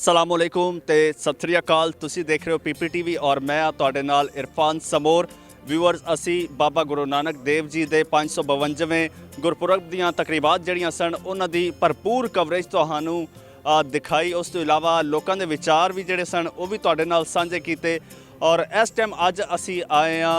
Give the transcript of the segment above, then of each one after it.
असलामुअलैकुम ते सत श्री अकाल। तुसी देख रहे हो PPTV और मैं तुहाडे नाल इरफान समोर। व्यूअर्स, असी बाबा गुरु नानक देव जी दे 552वें गुरपुरब दीआं तकरीबात जड़ियां सन उन्हां दी भरपूर कवरेज तुहानू दिखाई। उस तो इलावा लोकां दे विचार भी जिहड़े सन वो भी तुहाडे नाल सांझे कीते। और इस टाइम अज असी आए हाँ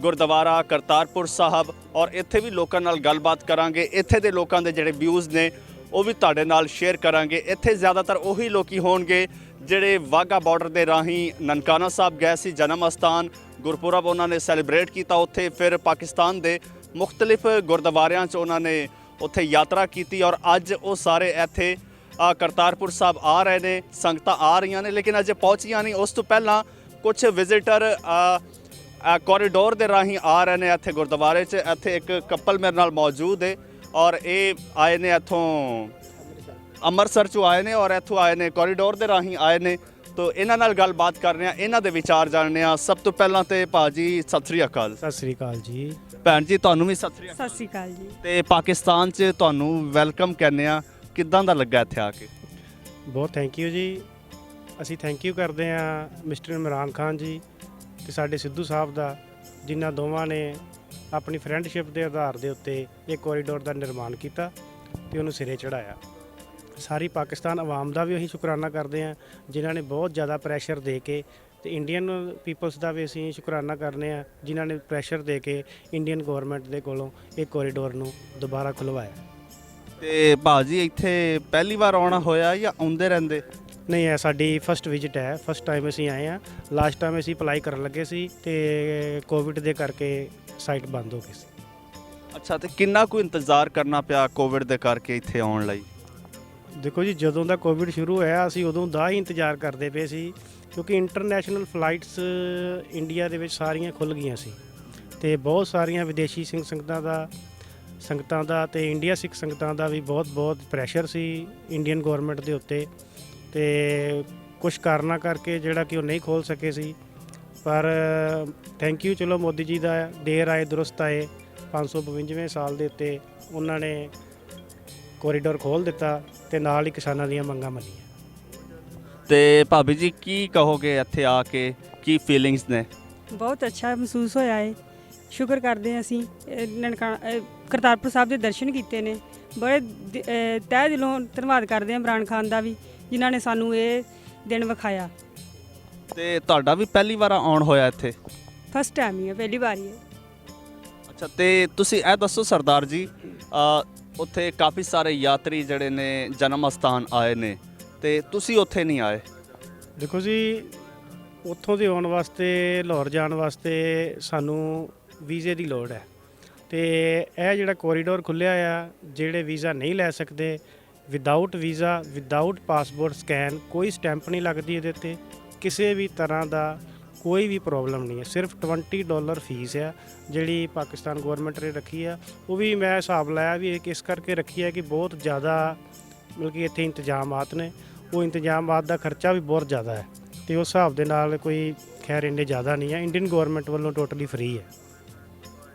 गुरुद्वारा करतारपुर साहब और इत्थे भी लोकां नाल गलबात करांगे। इत्थे दे लोकां दे जिहड़े व्यूज़ ने वो भी तुहाडे नाल शेयर करांगे। इत्थे ज़्यादातर उही लोकी होणगे जिहड़े वाघा बॉर्डर दे राही ननकाना साहब गए सी, जन्म अस्थान गुरपुरब उन्होंने सैलीब्रेट किया उत्थे, फिर पाकिस्तान के मुख्तलिफ गुरुद्वारियां च उन्होंने उत्थे यात्रा की और अज वो सारे इत्थे करतारपुर साहब आ रहे ने, संगतां आ रही ने लेकिन अजे पहुँचियां नहीं। उस तो पहला कुछ विजिटर कॉरीडोर के राही आ रहे हैं इत्थे गुरुद्वारे च। इत्थे एक कपल मेरे नाल मौजूद है और ये आए ने इत्थों अमृतसर चों आए ने और इत्थों आए ने कॉरीडोर के राही आए ने। तो इन्हां नाल गलबात कर रहे हैं, इन्हां दे विचार जानने आ। सब तो पहला तो भाजी सत श्री अकाल। सत श्री अकाल जी। भैन जी तुहानू भी सत श्री अकाल। सत श्री अकाल जी। ते पाकिस्तान च तुहानू वैलकम कहने आ, किदां दा लग्गा इत्थे आके? बहुत थैंक यू जी। ਅਸੀਂ ਥੈਂਕ ਯੂ ਕਰਦੇ ਹਾਂ ਮਿਸਟਰ ਇਮਰਾਨ ਖਾਨ ਜੀ ਤੇ ਸਾਡੇ ਸਿੱਧੂ ਸਾਹਿਬ ਦਾ, ਜਿਨ੍ਹਾਂ ਦੋਵਾਂ ਨੇ ਆਪਣੀ ਫਰੈਂਡਸ਼ਿਪ ਦੇ ਆਧਾਰ ਦੇ ਉੱਤੇ ਇਹ ਕੋਰੀਡੋਰ ਦਾ ਨਿਰਮਾਣ ਕੀਤਾ ਤੇ ਉਹਨੂੰ ਸਿਰੇ ਚੜਾਇਆ। ਸਾਰੀ ਪਾਕਿਸਤਾਨ ਆਵਾਮ ਦਾ ਵੀ ਅਸੀਂ ਸ਼ੁਕਰਾਨਾ ਕਰਦੇ ਹਾਂ ਜਿਨ੍ਹਾਂ ਨੇ ਬਹੁਤ ਜ਼ਿਆਦਾ ਪ੍ਰੈਸ਼ਰ ਦੇ ਕੇ, ਤੇ ਇੰਡੀਅਨ ਪੀਪਲਸ ਦਾ ਵੀ ਅਸੀਂ ਸ਼ੁਕਰਾਨਾ ਕਰਨੇ ਆ ਜਿਨ੍ਹਾਂ ਨੇ ਪ੍ਰੈਸ਼ਰ ਦੇ ਕੇ ਇੰਡੀਅਨ ਗਵਰਨਮੈਂਟ ਦੇ ਕੋਲੋਂ ਇਹ ਕੋਰੀਡੋਰ ਨੂੰ ਦੁਬਾਰਾ ਖੁਲਵਾਇਆ। ਤੇ ਭਾਜੀ ਇੱਥੇ ਪਹਿਲੀ ਵਾਰ ਆਉਣਾ ਹੋਇਆ ਜਾਂ ਆਉਂਦੇ ਰਹਿੰਦੇ? ਨਹੀਂ, ਇਹ ਸਾਡੀ ਫਸਟ ਵਿਜ਼ਿਟ ਹੈ, ਫਸਟ ਟਾਈਮ ਅਸੀਂ ਆਏ ਹਾਂ। ਲਾਸਟ ਟਾਈਮ ਅਸੀਂ ਅਪਲਾਈ ਕਰਨ ਲੱਗੇ ਸੀ ਤੇ ਕੋਵਿਡ ਦੇ ਕਰਕੇ ਸਾਈਟ ਬੰਦ ਹੋ ਗਈ ਸੀ। ਅੱਛਾ, ਤੇ ਕਿੰਨਾ ਕੁ ਇੰਤਜ਼ਾਰ ਕਰਨਾ ਪਿਆ ਕੋਵਿਡ ਦੇ ਕਰਕੇ ਇੱਥੇ ਆਉਣ ਲਈ? ਦੇਖੋ ਜੀ, ਜਦੋਂ ਦਾ ਕੋਵਿਡ ਸ਼ੁਰੂ ਹੋਇਆ ਅਸੀਂ ਉਦੋਂ ਦਾ ਹੀ ਇੰਤਜ਼ਾਰ ਕਰਦੇ ਪਏ ਸੀ, ਕਿਉਂਕਿ ਇੰਟਰਨੈਸ਼ਨਲ ਫਲਾਈਟਸ ਇੰਡੀਆ ਦੇ ਵਿੱਚ ਸਾਰੀਆਂ ਖੁੱਲ੍ਹ ਗਈਆਂ ਸੀ ਤੇ ਬਹੁਤ ਸਾਰੀਆਂ ਵਿਦੇਸ਼ੀ ਸੰਗਤਾਂ ਦਾ ਤੇ ਇੰਡੀਆ ਸਿੱਖ ਸੰਗਤਾਂ ਦਾ ਵੀ ਬਹੁਤ ਪ੍ਰੈਸ਼ਰ ਸੀ ਇੰਡੀਅਨ ਗਵਰਨਮੈਂਟ ਦੇ ਉੱਤੇ। ਤੇ ਕੁਛ ਕਾਰਨਾਂ ਕਰਕੇ ਜਿਹੜਾ ਕਿ ਉਹ ਨਹੀਂ ਖੋਲ੍ਹ ਸਕੇ ਸੀ, ਪਰ ਥੈਂਕ ਯੂ, ਚਲੋ ਮੋਦੀ ਜੀ ਦਾ ਦੇਰ ਆਏ ਦੁਰਸਤ ਆਏ। 552ਵੇਂ ਸਾਲ ਦੇ ਉੱਤੇ ਉਹਨਾਂ ਨੇ ਕੋਰੀਡੋਰ ਖੋਲ੍ਹ ਦਿੱਤਾ ਤੇ ਨਾਲ ਹੀ ਕਿਸਾਨਾਂ ਦੀਆਂ ਮੰਗਾਂ ਮੰਨੀਆਂ। ਤੇ ਭਾਬੀ ਜੀ ਕੀ ਕਹੋਗੇ ਇੱਥੇ ਆ ਕੇ, ਕੀ ਫੀਲਿੰਗਸ ਨੇ? ਬਹੁਤ ਅੱਛਾ ਮਹਿਸੂਸ ਹੋਇਆ ਹੈ। ਸ਼ੁਕਰ ਕਰਦੇ ਹਾਂ ਅਸੀਂ ਕਰਤਾਰਪੁਰ ਸਾਹਿਬ ਦੇ ਦਰਸ਼ਨ ਕੀਤੇ ਨੇ। ਬੜੇ ਤਹਿ ਦਿਲੋਂ ਧੰਨਵਾਦ ਕਰਦੇ ਹਾਂ ਇਮਰਾਨ ਖਾਨ ਦਾ ਵੀ, ਜਿਨ੍ਹਾਂ ਨੇ ਸਾਨੂੰ ਇਹ ਦਿਨ ਵਿਖਾਇਆ। ਤੇ ਤੁਹਾਡਾ ਵੀ ਪਹਿਲੀ ਵਾਰ ਆਉਣ ਹੋਇਆ ਇੱਥੇ? ਫਸਟ ਟਾਈਮ ਹੀ ਹੈ, ਪਹਿਲੀ ਵਾਰੀ ਹੈ। ਅੱਛਾ, ਤੇ ਤੁਸੀਂ ਇਹ ਦੱਸੋ ਸਰਦਾਰ ਜੀ, ਉੱਥੇ ਕਾਫੀ ਸਾਰੇ ਯਾਤਰੀ ਜਿਹੜੇ ਨੇ ਜਨਮ ਅਸਥਾਨ ਆਏ ਨੇ ਤੇ ਤੁਸੀਂ ਉੱਥੇ ਨਹੀਂ ਆਏ? ਦੇਖੋ ਜੀ, ਉੱਥੋਂ ਦੇ ਆਉਣ ਵਾਸਤੇ, ਲਾਹੌਰ ਜਾਣ ਵਾਸਤੇ ਸਾਨੂੰ ਵੀਜ਼ੇ ਦੀ ਲੋੜ ਹੈ ਤੇ ਇਹ ਜਿਹੜਾ ਕੋਰੀਡੋਰ ਖੁੱਲ੍ਹਿਆ ਆ, ਜਿਹੜੇ ਵੀਜ਼ਾ ਨਹੀਂ ਲੈ ਸਕਦੇ, without visa, without passport scan, ਕੋਈ ਸਟੈਂਪ ਨਹੀਂ ਲੱਗਦੀ ਇਹਦੇ 'ਤੇ, ਕਿਸੇ ਵੀ ਤਰ੍ਹਾਂ ਦਾ ਕੋਈ ਵੀ ਪ੍ਰੋਬਲਮ ਨਹੀਂ ਹੈ। ਸਿਰਫ $20 ਫੀਸ ਆ ਜਿਹੜੀ ਪਾਕਿਸਤਾਨ ਗਵਰਨਮੈਂਟ ਨੇ ਰੱਖੀ ਆ। ਉਹ ਵੀ ਮੈਂ ਹਿਸਾਬ ਲਾਇਆ ਵੀ ਇਸ ਕਰਕੇ ਰੱਖੀ ਹੈ ਕਿ ਬਹੁਤ ਜ਼ਿਆਦਾ ਮਤਲਬ ਕਿ ਇੱਥੇ ਇੰਤਜ਼ਾਮਾਤ ਨੇ, ਉਹ ਇੰਤਜ਼ਾਮਾਤ ਦਾ ਖਰਚਾ ਵੀ ਬਹੁਤ ਜ਼ਿਆਦਾ ਹੈ ਤੇ ਉਸ ਹਿਸਾਬ ਦੇ ਨਾਲ ਕੋਈ ਖੈਰ ਇੰਨੇ ਜ਼ਿਆਦਾ ਨਹੀਂ ਹੈ। ਇੰਡੀਅਨ ਗਵਰਨਮੈਂਟ ਵੱਲੋਂ ਟੋਟਲੀ ਫ੍ਰੀ ਹੈ।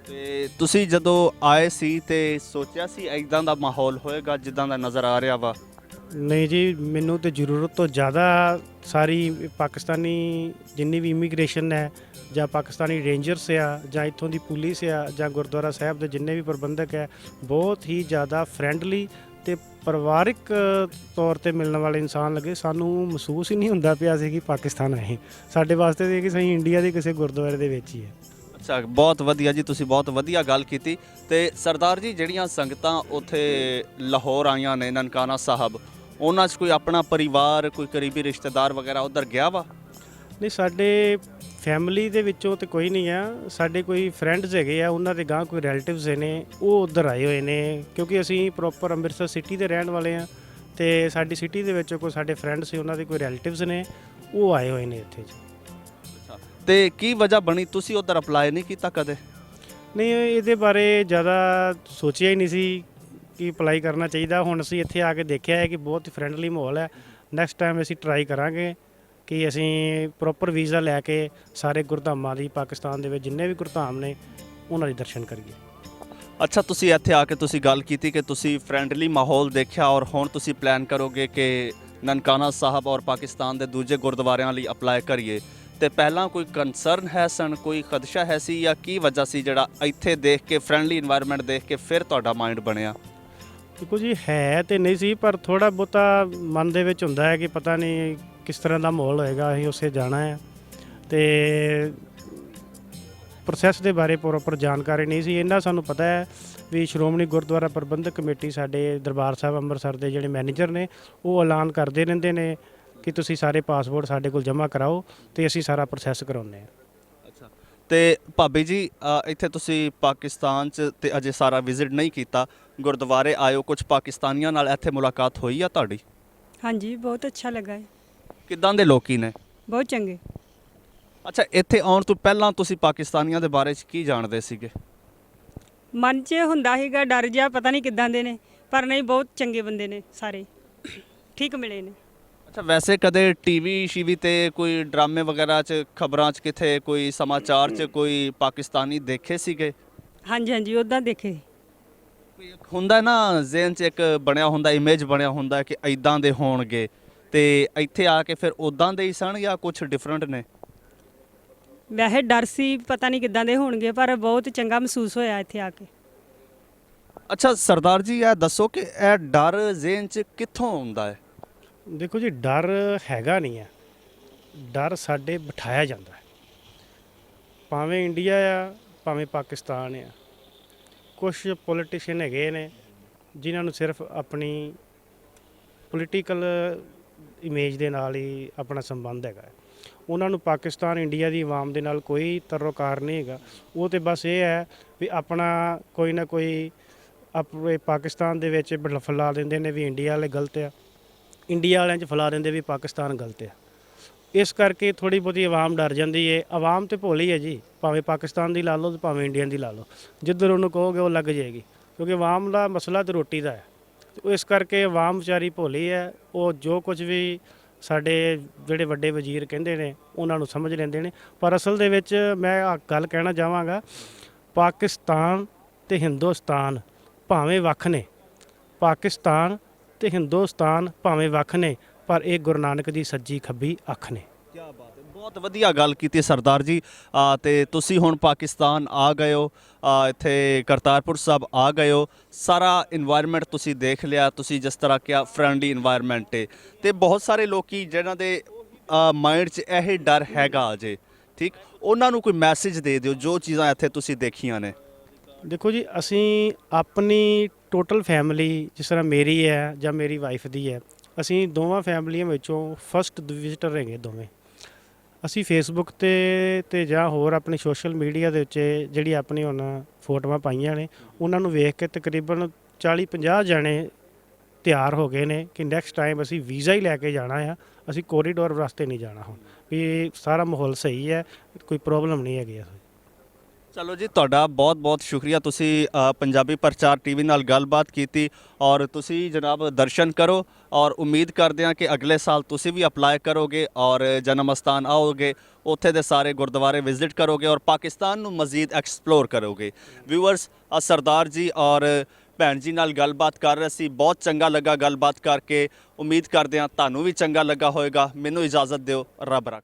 ਤੇ ਤੁਸੀਂ ਜਦੋਂ ਆਏ ਸੀ ਤੇ ਸੋਚਿਆ ਸੀ ਇੱਦਾਂ ਦਾ ਮਾਹੌਲ ਹੋਏਗਾ ਜਿੱਦਾਂ ਦਾ ਨਜ਼ਰ ਆ ਰਿਹਾ ਵਾ? ਨਹੀਂ ਜੀ, ਮੈਨੂੰ ਤਾਂ ਜ਼ਰੂਰਤ ਤੋਂ ਜ਼ਿਆਦਾ ਸਾਰੀ ਪਾਕਿਸਤਾਨੀ ਜਿੰਨੀ ਵੀ ਇਮੀਗ੍ਰੇਸ਼ਨ ਹੈ ਜਾਂ ਪਾਕਿਸਤਾਨੀ ਰੇਂਜਰਸ ਆ ਜਾਂ ਇੱਥੋਂ ਦੀ ਪੁਲਿਸ ਆ ਜਾਂ ਗੁਰਦੁਆਰਾ ਸਾਹਿਬ ਦੇ ਜਿੰਨੇ ਵੀ ਪ੍ਰਬੰਧਕ ਹੈ, ਬਹੁਤ ਹੀ ਜ਼ਿਆਦਾ ਫਰੈਂਡਲੀ ਤੇ ਪਰਿਵਾਰਿਕ ਤੌਰ ਤੇ ਮਿਲਣ ਵਾਲੇ ਇਨਸਾਨ ਲੱਗੇ। ਸਾਨੂੰ ਮਹਿਸੂਸ ਹੀ ਨਹੀਂ ਹੁੰਦਾ ਪਿਆ ਸੀ ਕਿ ਪਾਕਿਸਤਾਨ ਆਏ। ਸਾਡੇ ਵਾਸਤੇ ਤਾਂ ਕਿ ਸਹੀ ਇੰਡੀਆ ਦੇ ਕਿਸੇ ਗੁਰਦੁਆਰੇ ਦੇ ਵਿੱਚ ਹੀ ਹੈ। ਅੱਛਾ, ਬਹੁਤ ਵਧੀਆ ਜੀ, ਤੁਸੀਂ ਬਹੁਤ ਵਧੀਆ ਗੱਲ ਕੀਤੀ। ਤੇ ਸਰਦਾਰ ਜੀ, ਜਿਹੜੀਆਂ ਸੰਗਤਾਂ ਉੱਥੇ ਲਾਹੌਰ ਆਈਆਂ ਨੇ ਨਨਕਾਣਾ ਸਾਹਿਬ, ਉਹਨਾਂ 'ਚ ਕੋਈ ਆਪਣਾ ਪਰਿਵਾਰ, ਕੋਈ ਕਰੀਬੀ ਰਿਸ਼ਤੇਦਾਰ ਵਗੈਰਾ ਉੱਧਰ ਗਿਆ ਵਾ? ਨਹੀਂ, ਸਾਡੇ ਫੈਮਿਲੀ ਦੇ ਵਿੱਚੋਂ ਤਾਂ ਕੋਈ ਨਹੀਂ ਆ। ਸਾਡੇ ਕੋਈ ਫਰੈਂਡਸ ਹੈਗੇ ਆ, ਉਹਨਾਂ ਦੇ ਗਾਂ ਕੋਈ ਰਿਲੇਟਿਵਸ ਨੇ, ਉਹ ਉੱਧਰ ਆਏ ਹੋਏ ਨੇ, ਕਿਉਂਕਿ ਅਸੀਂ ਪ੍ਰੋਪਰ ਅੰਮ੍ਰਿਤਸਰ ਸਿਟੀ ਦੇ ਰਹਿਣ ਵਾਲੇ ਆ ਤੇ ਸਾਡੀ ਸਿਟੀ ਦੇ ਵਿੱਚ ਕੋਈ ਸਾਡੇ ਫਰੈਂਡਸ ਸੀ, ਉਹਨਾਂ ਦੇ ਕੋਈ ਰਿਲੇਟਿਵਸ ਨੇ, ਉਹ ਆਏ ਹੋਏ ਨੇ ਇੱਥੇ ਜੀ। ਤੇ ਕੀ ਵਜ੍ਹਾ ਬਣੀ ਤੁਸੀਂ ਉੱਧਰ ਅਪਲਾਈ ਨਹੀਂ ਕੀਤਾ ਕਦੇ? ਨਹੀਂ, ਇਹਦੇ ਬਾਰੇ ਜ਼ਿਆਦਾ ਸੋਚਿਆ ਹੀ ਨਹੀਂ ਸੀ ਕਿ ਅਪਲਾਈ ਕਰਨਾ ਚਾਹੀਦਾ। ਹੁਣ ਅਸੀਂ ਇੱਥੇ ਆ ਕੇ ਦੇਖਿਆ ਹੈ ਕਿ ਬਹੁਤ ਹੀ ਫਰੈਂਡਲੀ ਮਾਹੌਲ ਹੈ। ਨੈਕਸਟ ਟਾਈਮ ਅਸੀਂ ਟਰਾਈ ਕਰਾਂਗੇ ਕਿ ਅਸੀਂ ਪ੍ਰੋਪਰ ਵੀਜ਼ਾ ਲੈ ਕੇ ਸਾਰੇ ਗੁਰਧਾਮਾਂ ਦੀ, ਪਾਕਿਸਤਾਨ ਦੇ ਵਿੱਚ ਜਿੰਨੇ ਵੀ ਗੁਰਧਾਮ ਨੇ, ਉਹਨਾਂ ਦੇ ਦਰਸ਼ਨ ਕਰੀਏ। ਅੱਛਾ, ਤੁਸੀਂ ਇੱਥੇ ਆ ਕੇ ਤੁਸੀਂ ਗੱਲ ਕੀਤੀ ਕਿ ਤੁਸੀਂ ਫਰੈਂਡਲੀ ਮਾਹੌਲ ਦੇਖਿਆ ਔਰ ਹੁਣ ਤੁਸੀਂ ਪਲਾਨ ਕਰੋਗੇ ਕਿ ਨਨਕਾਣਾ ਸਾਹਿਬ ਔਰ ਪਾਕਿਸਤਾਨ ਦੇ ਦੂਜੇ ਗੁਰਦੁਆਰਿਆਂ ਲਈ ਅਪਲਾਈ ਕਰੀਏ ਤੇ ਪਹਿਲਾਂ ਕੋਈ ਕੰਸਰਨ ਹੈ ਸਨ, ਕੋਈ ਖਦਸ਼ਾ ਹੈ ਸੀ, ਜਾਂ ਕੀ ਵਜ੍ਹਾ ਸੀ ਜਿਹੜਾ ਇੱਥੇ ਦੇਖ ਕੇ ਫਰੈਂਡਲੀ এনवायरमेंट ਦੇਖ ਕੇ ਫਿਰ ਤੁਹਾਡਾ ਮਾਈਂਡ ਬਣਿਆ? ਦੇਖੋ ਜੀ, ਹੈ ਤੇ ਨਹੀਂ ਸੀ, ਪਰ ਥੋੜਾ ਬਹੁਤਾ ਮਨ ਦੇ ਵਿੱਚ ਹੁੰਦਾ ਹੈ ਕਿ ਪਤਾ ਨਹੀਂ ਕਿਸ ਤਰ੍ਹਾਂ ਦਾ ਮਾਹੌਲ ਹੋਏਗਾ, ਅਸੀਂ ਉਸੇ ਜਾਣਾ ਹੈ ਤੇ ਪ੍ਰੋਸੈਸ ਦੇ ਬਾਰੇ ਪ੍ਰੋਪਰ ਜਾਣਕਾਰੀ ਨਹੀਂ ਸੀ। ਇਹਨਾਂ ਸਾਨੂੰ ਪਤਾ ਹੈ ਵੀ ਸ਼੍ਰੋਮਣੀ ਗੁਰਦੁਆਰਾ ਪ੍ਰਬੰਧਕ ਕਮੇਟੀ ਸਾਡੇ ਦਰਬਾਰ ਸਾਹਿਬ ਅੰਮ੍ਰਿਤਸਰ ਦੇ ਜਿਹੜੇ ਮੈਨੇਜਰ ਨੇ ਉਹ ਐਲਾਨ ਕਰਦੇ ਰਹਿੰਦੇ ਨੇ ਕਿ ਤੁਸੀਂ ਸਾਰੇ ਪਾਸਪੋਰਟ ਸਾਡੇ ਕੋਲ ਜਮ੍ਹਾਂ ਕਰਾਓ ਤੇ ਅਸੀਂ ਸਾਰਾ ਪ੍ਰੋਸੈਸ ਕਰਾਉਂਦੇ ਹਾਂ। ਅੱਛਾ, ਤੇ ਭਾਬੀ ਜੀ ਇੱਥੇ ਤੁਸੀਂ ਪਾਕਿਸਤਾਨ 'ਚ ਤੇ ਅਜੇ ਸਾਰਾ ਵਿਜ਼ਿਟ ਨਹੀਂ ਕੀਤਾ, ਗੁਰਦੁਆਰੇ ਆਇਓ, ਕੁਝ ਪਾਕਿਸਤਾਨੀਆਂ ਨਾਲ ਇੱਥੇ ਮੁਲਾਕਾਤ ਹੋਈ ਆ ਤੁਹਾਡੀ? ਹਾਂਜੀ, ਬਹੁਤ ਅੱਛਾ ਲੱਗਾ ਹੈ, ਕਿੱਦਾਂ ਦੇ ਲੋਕੀ ਨੇ? ਬਹੁਤ ਚੰਗੇ। ਅੱਛਾ, ਇੱਥੇ ਆਉਣ ਤੋਂ ਪਹਿਲਾਂ ਤੁਸੀਂ ਪਾਕਿਸਤਾਨੀਆਂ ਦੇ ਬਾਰੇ 'ਚ ਕੀ ਜਾਣਦੇ ਸੀਗੇ? ਮਨ 'ਚ ਹੁੰਦਾ ਸੀਗਾ ਡਰ ਜਿਹਾ, ਪਤਾ ਨਹੀਂ ਕਿੱਦਾਂ ਦੇ ਨੇ, ਪਰ ਨਹੀਂ, ਬਹੁਤ ਚੰਗੇ ਬੰਦੇ ਨੇ ਸਾਰੇ, ਠੀਕ ਮਿਲੇ ਨੇ। ਅੱਛਾ, ਵੈਸੇ ਕਦੇ ਟੀਵੀ ਸ਼ੀਵੀ ਤੇ ਕੋਈ ਡਰਾਮੇ ਵਗੈਰਾ 'ਚ, ਖਬਰਾਂ 'ਚ, ਕਿਥੇ ਕੋਈ ਸਮਾਚਾਰ 'ਚ ਕੋਈ ਪਾਕਿਸਤਾਨੀ ਦੇਖੇ ਸੀਗੇ? ਹਾਂਜੀ ਹਾਂਜੀ, ਉੱਦਾਂ ਦੇਖੇ। ਕੋਈ ਇੱਕ ਹੁੰਦਾ ਨਾ ਜ਼ਿਹਨ 'ਚ ਇੱਕ ਬਣਿਆ ਹੁੰਦਾ, ਇਮੇਜ ਬਣਿਆ ਹੁੰਦਾ ਕਿ ਐਦਾਂ ਦੇ ਹੋਣਗੇ, ਤੇ ਇੱਥੇ ਆ ਕੇ ਫਿਰ ਉਦਾਂ ਦੇ ਹੀ ਸਨ ਜਾਂ ਕੁਝ ਡਿਫਰੈਂਟ ਨੇ? ਵੈਸੇ ਡਰ ਸੀ, ਪਤਾ ਨਹੀਂ ਕਿੱਦਾਂ ਦੇ ਹੋਣਗੇ, ਪਰ ਬਹੁਤ ਚੰਗਾ ਮਹਿਸੂਸ ਹੋਇਆ ਇੱਥੇ ਆ ਕੇ। ਅੱਛਾ ਸਰਦਾਰ ਜੀ, ਇਹ ਦੱਸੋ ਕਿ ਇਹ ਡਰ ਜ਼ਿਹਨ 'ਚ ਕਿੱਥੋਂ ਆਉਂਦਾ ਹੈ? ਦੇਖੋ ਜੀ, ਡਰ ਹੈਗਾ ਨਹੀਂ ਹੈ, ਡਰ ਸਾਡੇ ਬਿਠਾਇਆ ਜਾਂਦਾ ਹੈ। ਭਾਵੇਂ ਇੰਡੀਆ ਆ, ਭਾਵੇਂ ਪਾਕਿਸਤਾਨ ਆ, ਕੁਝ ਪੋਲੀਟੀਸ਼ੀਅਨ ਹੈਗੇ ਨੇ ਜਿਨ੍ਹਾਂ ਨੂੰ ਸਿਰਫ ਆਪਣੀ ਪੋਲੀਟੀਕਲ ਇਮੇਜ ਦੇ ਨਾਲ ਹੀ ਆਪਣਾ ਸੰਬੰਧ ਹੈਗਾ ਹੈ। ਉਹਨਾਂ ਨੂੰ ਪਾਕਿਸਤਾਨ ਇੰਡੀਆ ਦੀ ਆਵਾਮ ਦੇ ਨਾਲ ਕੋਈ ਤਰੋਕਾਰ ਨਹੀਂ ਹੈਗਾ। ਉਹ ਤੇ ਬਸ ਇਹ ਹੈ ਵੀ ਆਪਣਾ ਕੋਈ ਨਾ ਕੋਈ ਆਪਣੇ ਪਾਕਿਸਤਾਨ ਦੇ ਵਿੱਚ ਫੈਲਾ ਦਿੰਦੇ ਨੇ ਵੀ ਇੰਡੀਆ ਵਾਲੇ ਗਲਤ ਆ, ਇੰਡੀਆ ਵਾਲਿਆਂ 'ਚ ਫੈਲਾ ਦਿੰਦੇ ਵੀ ਪਾਕਿਸਤਾਨ ਗਲਤ ਆ। ਇਸ ਕਰਕੇ ਥੋੜ੍ਹੀ ਬਹੁਤੀ ਆਵਾਮ ਡਰ ਜਾਂਦੀ ਹੈ। ਆਵਾਮ ਤੇ ਭੋਲੀ ਹੈ ਜੀ, ਭਾਵੇਂ ਪਾਕਿਸਤਾਨ ਦੀ ਲਾ ਲਓ ਤੇ ਭਾਵੇਂ ਇੰਡੀਅਨ ਦੀ ਲਾ ਲਓ, ਜਿੱਧਰ ਉਹਨੂੰ ਕਹੋਗੇ ਉਹ ਲੱਗ ਜਾਏਗੀ, ਕਿਉਂਕਿ ਆਵਾਮ ਦਾ ਮਸਲਾ ਤੇ ਰੋਟੀ ਦਾ ਹੈ। ਤੇ ਇਸ ਕਰਕੇ ਆਵਾਮ ਵਿਚਾਰੀ ਭੋਲੀ ਹੈ, ਉਹ ਜੋ ਕੁਝ ਵੀ ਸਾਡੇ ਜਿਹੜੇ ਵੱਡੇ ਵਜ਼ੀਰ ਕਹਿੰਦੇ ਨੇ ਉਹਨਾਂ ਨੂੰ ਸਮਝ ਲੈਂਦੇ ਨੇ। ਪਰ ਅਸਲ ਦੇ ਵਿੱਚ ਮੈਂ ਆ ਗੱਲ ਕਹਿਣਾ ਚਾਹਾਂਗਾ, ਪਾਕਿਸਤਾਨ ਤੇ ਹਿੰਦੁਸਤਾਨ ਭਾਵੇਂ ਵੱਖ ਨੇ, ਪਾਕਿਸਤਾਨ ਤੇ ਹਿੰਦੁਸਤਾਨ ਭਾਵੇਂ ਵੱਖ ਨੇ, ਪਰ ਇਹ ਗੁਰੂ ਨਾਨਕ ਦੀ ਸੱਜੀ ਖੱਬੀ ਅੱਖ ਨੇ। ਕੀ ਬਾਤ ਹੈ, ਬਹੁਤ ਵਧੀਆ ਗੱਲ ਕੀਤੀ ਸਰਦਾਰ ਜੀ। ਤੇ ਤੁਸੀਂ ਹੁਣ ਪਾਕਿਸਤਾਨ ਆ ਗਏ ਹੋ, ਇੱਥੇ ਕਰਤਾਰਪੁਰ ਸਾਹਿਬ ਆ ਗਏ ਹੋ, ਸਾਰਾ এনवायरमेंट ਤੁਸੀਂ ਦੇਖ ਲਿਆ, ਤੁਸੀਂ ਜਿਸ ਤਰ੍ਹਾਂ ਕਿਹਾ ਫਰੈਂਡਲੀ এনवायरमेंट ਹੈ, ਤੇ ਬਹੁਤ ਸਾਰੇ ਲੋਕੀ ਜਿਹਨਾਂ ਦੇ ਮਾਈਂਡ 'ਚ ਇਹ ਡਰ ਹੈਗਾ ਅਜੇ, ਠੀਕ, ਉਹਨਾਂ ਨੂੰ ਕੋਈ ਮੈਸੇਜ ਦੇ ਦਿਓ ਜੋ ਚੀਜ਼ਾਂ ਇੱਥੇ ਤੁਸੀਂ ਦੇਖੀਆਂ ਨੇ। ਦੇਖੋ ਜੀ, ਅਸੀਂ ਆਪਣੀ ਟੋਟਲ ਫੈਮਿਲੀ, ਜਿਸ ਤਰ੍ਹਾਂ ਮੇਰੀ ਹੈ ਜਾਂ ਮੇਰੀ ਵਾਈਫ ਦੀ ਹੈ, ਅਸੀਂ ਦੋਵਾਂ ਫੈਮਲੀਆਂ ਵਿੱਚੋਂ ਫਸਟ ਵਿਜ਼ਿਟਰ ਹੈਗੇ ਦੋਵੇਂ। ਅਸੀਂ ਫੇਸਬੁੱਕ ਤੇ ਜਾਂ ਹੋਰ ਆਪਣੀ ਸੋਸ਼ਲ ਮੀਡੀਆ ਦੇ ਵਿੱਚ ਜਿਹੜੀ ਆਪਣੀ ਹੁਣ ਫੋਟੋਆਂ ਪਾਈਆਂ ਨੇ, ਉਹਨਾਂ ਨੂੰ ਵੇਖ ਕੇ ਤਕਰੀਬਨ 40-50 ਜਣੇ ਤਿਆਰ ਹੋ ਗਏ ਨੇ ਕਿ ਨੈਕਸਟ ਟਾਈਮ ਅਸੀਂ ਵੀਜ਼ਾ ਹੀ ਲੈ ਕੇ ਜਾਣਾ ਆ, ਅਸੀਂ ਕੋਰੀਡੋਰ ਵਾਸਤੇ ਨਹੀਂ ਜਾਣਾ। ਹੁਣ ਵੀ ਸਾਰਾ ਮਾਹੌਲ ਸਹੀ ਹੈ, ਕੋਈ ਪ੍ਰੋਬਲਮ ਨਹੀਂ ਹੈਗੀ। ਚਲੋ ਜੀ, ਤੁਹਾਡਾ ਬਹੁਤ ਬਹੁਤ ਸ਼ੁਕਰੀਆ, ਤੁਸੀਂ ਪੰਜਾਬੀ ਪ੍ਰਚਾਰ ਟੀਵੀ ਨਾਲ ਗੱਲਬਾਤ ਕੀਤੀ, ਔਰ ਤੁਸੀਂ ਜਨਾਬ ਦਰਸ਼ਨ ਕਰੋ, ਔਰ ਉਮੀਦ ਕਰਦੇ ਹਾਂ ਕਿ ਅਗਲੇ ਸਾਲ ਤੁਸੀਂ ਵੀ ਅਪਲਾਈ ਕਰੋਗੇ ਔਰ ਜਨਮ ਅਸਥਾਨ ਆਓਗੇ, ਉੱਥੇ ਦੇ ਸਾਰੇ ਗੁਰਦੁਆਰੇ ਵਿਜ਼ਿਟ ਕਰੋਗੇ ਔਰ ਪਾਕਿਸਤਾਨ ਨੂੰ ਮਜ਼ੀਦ ਐਕਸਪਲੋਰ ਕਰੋਗੇ। ਵਿਊਅਰਸ, ਸਰਦਾਰ ਜੀ ਔਰ ਭੈਣ ਜੀ ਨਾਲ ਗੱਲਬਾਤ ਕਰ ਰਹੇ ਸੀ, ਬਹੁਤ ਚੰਗਾ ਲੱਗਾ ਗੱਲਬਾਤ ਕਰਕੇ। ਉਮੀਦ ਕਰਦੇ ਹਾਂ ਤੁਹਾਨੂੰ ਵੀ ਚੰਗਾ ਲੱਗਾ ਹੋਵੇਗਾ। ਮੈਨੂੰ ਇਜਾਜ਼ਤ ਦਿਓ, ਰੱਬ ਰੱਖਾ।